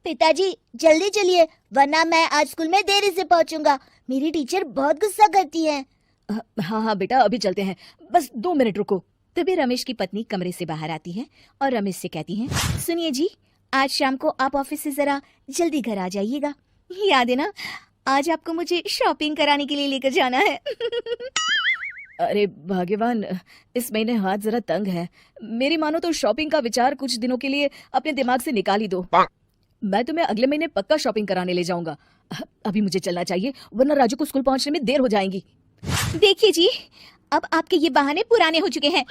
पिताजी जल्दी चलिए, वरना मैं आज स्कूल में देरी से पहुंचूंगा। मेरी टीचर बहुत गुस्सा करती है। हाँ हाँ बेटा, अभी चलते हैं, बस 2 मिनट रुको। तभी रमेश की पत्नी कमरे से बाहर आती है और रमेश से कहती है, सुनिए जी, आज शाम को आप ऑफिस से जरा जल्दी घर आ जाइएगा। याद है ना, आज आपको मुझे शॉपिंग कराने के लिए लेकर जाना है। अरे भाग्यवान, इस महीने हाथ जरा तंग है। मेरी मानो तो शॉपिंग का विचार कुछ दिनों के लिए अपने दिमाग से निकाल ही दो। मैं तुम्हें अगले महीने पक्का शॉपिंग कराने ले जाऊंगा। अभी मुझे चलना चाहिए, वरना राजू को स्कूल पहुंचने में देर हो जाएगी। देखिए जी, अब आपके ये बहाने पुराने हो चुके हैं।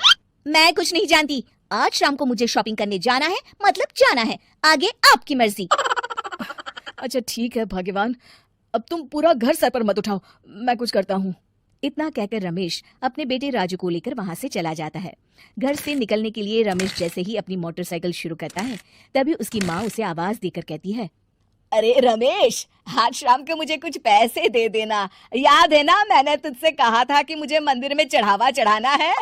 मैं कुछ नहीं जानती। आज शाम को मुझे शॉपिंग करने जाना है, मतलब जाना है। आगे आपकी मर्जी। अच्छा ठीक है भाग्यवान, अब तुम पूरा घर सर पर मत उठाओ, मैं कुछ करता हूँ। इतना कहकर रमेश अपने बेटे राजू को लेकर वहां से चला जाता है। घर से निकलने के लिए रमेश जैसे ही अपनी मोटरसाइकिल शुरू करता है, तभी उसकी माँ उसे आवाज देकर कहती है, अरे रमेश, आज शाम को मुझे कुछ पैसे दे देना। याद है ना, मैंने तुझसे कहा था कि मुझे मंदिर में चढ़ावा चढ़ाना है।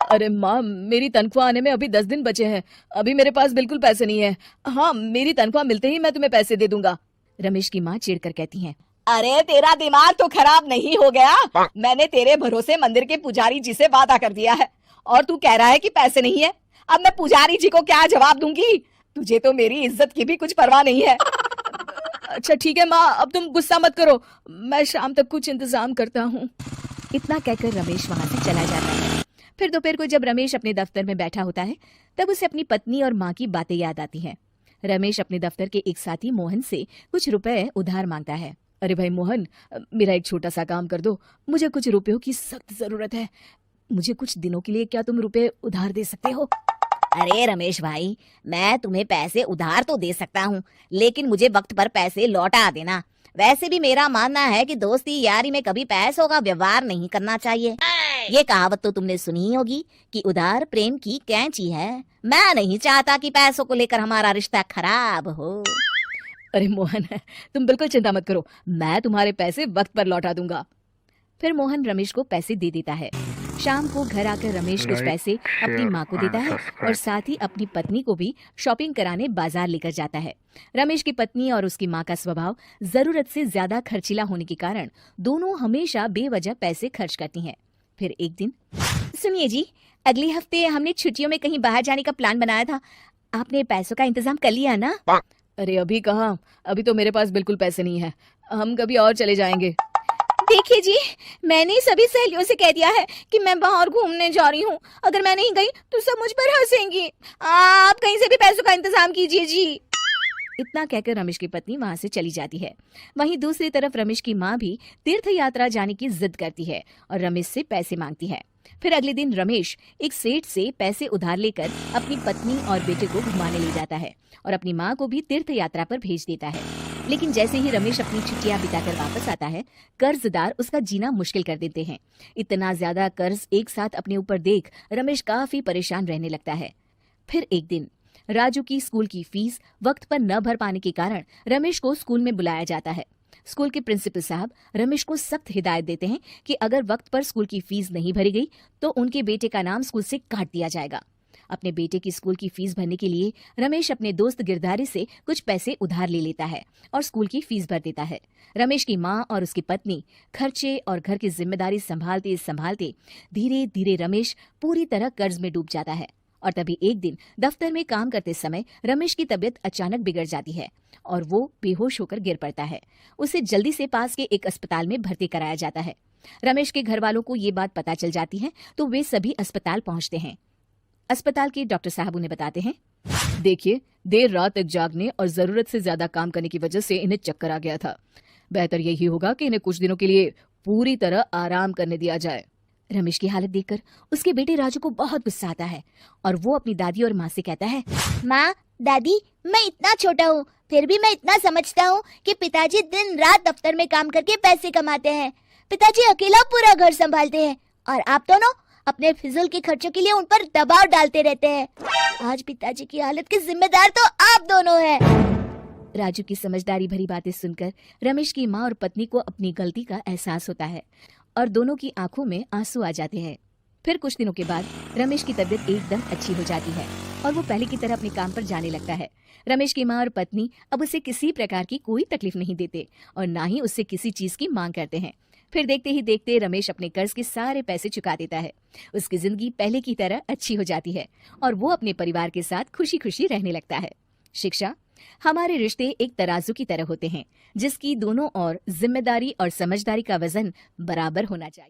अरे माँ, मेरी तनख्वाह आने में अभी 10 दिन बचे हैं, अभी मेरे पास बिल्कुल पैसे नहीं है। हाँ, मेरी तनख्वाह मिलते ही मैं तुम्हें पैसे दे दूंगा। रमेश की माँ चिढ़कर कहती है, अरे तेरा दिमाग तो खराब नहीं हो गया? मैंने तेरे भरोसे मंदिर के पुजारी जी से वादा कर दिया है और तू कह रहा है कि पैसे नहीं है। अब मैं पुजारी जी को क्या जवाब दूंगी? तुझे तो मेरी इज्जत की भी कुछ परवाह नहीं है। अच्छा ठीक है माँ, अब तुम गुस्सा मत करो, मैं शाम तक कुछ इंतजाम करता हूँ। इतना कहकर रमेश वहां से चला जाता है। फिर दोपहर को जब रमेश अपने दफ्तर में बैठा होता है, तब उसे अपनी पत्नी और माँ की बातें याद आती हैं। रमेश अपने दफ्तर के एक साथी मोहन से कुछ रुपए उधार मांगता है। अरे भाई मोहन, मेरा एक छोटा सा काम कर दो, मुझे कुछ रुपयों की सख्त जरूरत है। मुझे कुछ दिनों के लिए क्या तुम रुपए उधार दे सकते हो? अरे रमेश भाई, मैं तुम्हें पैसे उधार तो दे सकता हूँ, लेकिन मुझे वक्त पर पैसे लौटा देना। वैसे भी मेरा मानना है कि दोस्ती यारी में कभी पैसों का व्यवहार नहीं करना चाहिए। ये कहावत तो तुमने सुनी ही होगी कि उधार प्रेम की कैंची है। मैं नहीं चाहता कि पैसों को लेकर हमारा रिश्ता खराब हो। अरे मोहन, तुम बिल्कुल चिंता मत करो, मैं तुम्हारे पैसे वक्त पर लौटा दूंगा। फिर मोहन रमेश को पैसे दे देता है। शाम को घर आकर रमेश कुछ पैसे अपनी माँ को देता है और साथ ही अपनी पत्नी को भी शॉपिंग कराने बाजार लेकर जाता है। रमेश की पत्नी और उसकी माँ का स्वभाव जरूरत से ज्यादा खर्चीला होने के कारण दोनों हमेशा बेवजह पैसे खर्च करती हैं। फिर एक दिन, सुनिए जी, अगले हफ्ते हमने छुट्टियों में कहीं बाहर जाने का प्लान बनाया था। आपने पैसों का इंतजाम कर लिया ना? अरे अभी कहाँ, अभी तो मेरे पास बिल्कुल पैसे नहीं है, हम कभी और चले जाएंगे। देखिए जी, मैंने सभी सहेलियों से कह दिया है कि मैं बाहर घूमने जा रही हूँ। अगर मैं नहीं गई तो सब मुझ पर हंसेंगी। आप कहीं से भी पैसों का इंतजाम कीजिए जी। इतना कहकर रमेश की पत्नी वहां से चली जाती है। वहीं दूसरी तरफ रमेश की माँ भी तीर्थ यात्रा जाने की जिद करती है और रमेश से पैसे मांगती है। फिर अगले दिन रमेश एक सेठ से पैसे उधार लेकर अपनी पत्नी और बेटे को घुमाने ले जाता है और अपनी माँ को भी तीर्थ यात्रा पर भेज देता है। लेकिन जैसे ही रमेश अपनी छुट्टियां बिताकर वापस आता है, कर्जदार उसका जीना मुश्किल कर देते हैं। इतना ज्यादा कर्ज एक साथ अपने ऊपर देख रमेश काफी परेशान रहने लगता है। फिर एक दिन राजू की स्कूल की फीस वक्त पर न भर पाने के कारण रमेश को स्कूल में बुलाया जाता है। स्कूल के प्रिंसिपल साहब रमेश को सख्त हिदायत देते हैं कि अगर वक्त पर स्कूल की फीस नहीं भरी गई तो उनके बेटे का नाम स्कूल से काट दिया जाएगा। अपने बेटे की स्कूल की फीस भरने के लिए रमेश अपने दोस्त गिरधारी से कुछ पैसे उधार ले लेता है और स्कूल की फीस भर देता है। रमेश की माँ और उसकी पत्नी खर्चे और घर की जिम्मेदारी संभालते संभालते धीरे धीरे रमेश पूरी तरह कर्ज में डूब जाता है। और तभी एक दिन दफ्तर में काम करते समय रमेश की तबीयत अचानक बिगड़ जाती है और वो बेहोश होकर गिर पड़ता है। उसे जल्दी से पास के एक अस्पताल में भर्ती कराया जाता है। रमेश के घर वालों को ये बात पता चल जाती है तो वे सभी अस्पताल पहुंचते हैं। अस्पताल के डॉक्टर साहब उन्हें बताते हैं, देखिए, देर रात तक जागने और जरूरत से ज्यादा काम करने की वजह से इन्हें चक्कर आ गया था। बेहतर यही होगा कि इन्हें कुछ दिनों के लिए पूरी तरह आराम करने दिया जाए। रमेश की हालत देखकर उसके बेटे राजू को बहुत गुस्सा आता है और वो अपनी दादी और माँ से कहता है, माँ, दादी, मैं इतना छोटा हूँ, फिर भी मैं इतना समझता हूँ कि पिताजी दिन रात दफ्तर में काम करके पैसे कमाते हैं। पिताजी अकेला पूरा घर संभालते हैं और आप दोनों अपने फिजूल के खर्चों के लिए उन पर दबाव डालते रहते हैं। आज पिताजी की हालत के जिम्मेदार तो आप दोनों हैं। राजू की समझदारी भरी बातें सुनकर रमेश की माँ और पत्नी को अपनी गलती का एहसास होता है और दोनों की आंखों में आंसू आ जाते हैं। फिर कुछ दिनों के बाद रमेश की तबीयत एकदम अच्छी हो जाती है और वो पहले की तरह अपने काम पर जाने लगता है। रमेश की माँ और पत्नी अब उसे किसी प्रकार की कोई तकलीफ नहीं देते और ना ही उससे किसी चीज की मांग करते हैं। फिर देखते ही देखते रमेश अपने कर्ज के सारे पैसे चुका देता है। उसकी जिंदगी पहले की तरह अच्छी हो जाती है और वो अपने परिवार के साथ खुशी खुशी रहने लगता है। शिक्षा, हमारे रिश्ते एक तराजू की तरह होते हैं जिसकी दोनों ओर जिम्मेदारी और समझदारी का वजन बराबर होना चाहिए।